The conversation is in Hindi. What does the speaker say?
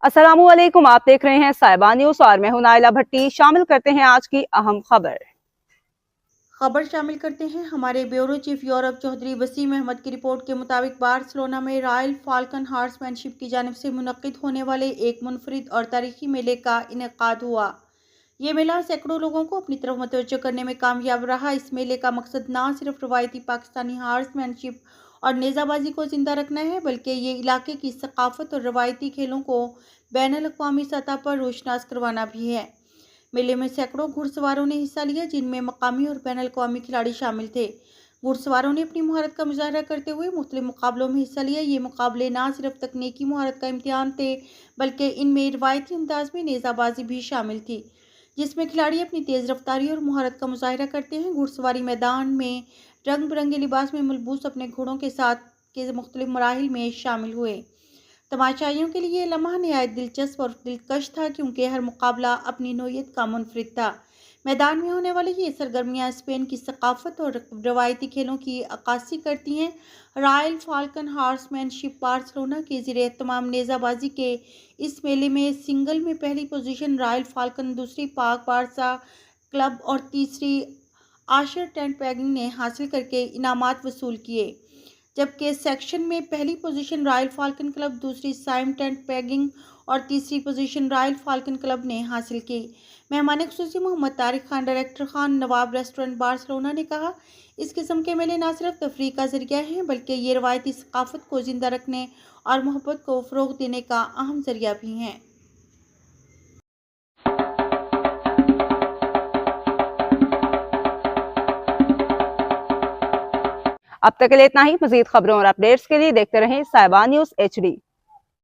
अस्सलामुअलैकुम, आप देख रहे हैं साहिबा न्यूज और मैं हूं नाइला भट्टी। शामिल करते हैं आज की अहम खबर शामिल करते हैं हमारे bureau chief Europe Chaudhary Wasim Ahmad की रिपोर्ट के मुताबिक बार्सिलोना में रॉयल फाल्कन हार्समैनशिप की जानिब से मुनक्किद होने वाले एक मुनफरिद और तारीखी मेले का इनेकाद हुआ। ये मेला सैकड़ों लोगों को अपनी तरफ मुतवज्जो करने में कामयाब रहा। इस मेले का मकसद न सिर्फ रवायती पाकिस्तानी हार्समैनशिप और नेज़ाबाजी को जिंदा रखना है, बल्कि ये इलाके की सकाफत और रवायती खेलों को बैनुल अक़वामी सतह पर रोशनास करवाना भी है। मेले में सैकड़ों घुड़सवारों ने हिस्सा लिया, जिनमें मकामी और बैनुल अक़वामी खिलाड़ी शामिल थे। घुड़सवारों ने अपनी महारत का मुजाहरा करते हुए मुख्तलिफ मुकाबलों में हिस्सा लिया। ये मुकाबले न सिर्फ तकनीकी महारत का इम्तिहान थे, बल्कि इनमें रवायती अंदाज में नेज़ाबाजी भी शामिल थी, जिसमें खिलाड़ी अपनी तेज़ रफ्तारी और महारत का मुजाहरा करते हैं। घुड़सवारी मैदान में रंग बिरंगे लिबास में मलबूस अपने घोड़ों के साथ के मुख्तलिफ मराहिल में शामिल हुए। तमाशाइयों के लिए यह लम्हा नहायत दिलचस्प और दिलकश था, क्योंकि हर मुकाबला अपनी नौयत का मुनफरिद था। मैदान में होने वाली ये सरगर्मियाँ स्पेन की सकाफत और रवायती खेलों की अक्कासी करती हैं। रॉयल फाल्कन हार्समैनशिप बार्सिलोना के ज़ेर-ए-एहतमाम नेज़ाबाजी के इस मेले में सिंगल में पहली पोजीशन रॉयल फाल्कन, दूसरी पाक बारसा क्लब और तीसरी आशर टेंट पैगिंग ने हासिल करके इनामात वसूल किए, जबकि सेक्शन में पहली पोजीशन रॉयल फाल्कन क्लब, दूसरी साइम टेंट पैगिंग और तीसरी पोजीशन रॉयल फाल्कन क्लब ने हासिल की। मेहमान खुसूसी मोहम्मद तारिक खान, डायरेक्टर खान नवाब रेस्टोरेंट बार्सिलोना ने कहा, इस किस्म के मेले न सिर्फ तफरीह का जरिया हैं, बल्कि ये रवायती सकाफत को जिंदा रखने और मोहब्बत को फ़रोग़ देने का अहम जरिया भी हैं। अब तक के लिए इतना ही। मजीद खबरों और अपडेट्स के लिए देखते रहें साहिबा न्यूज HD।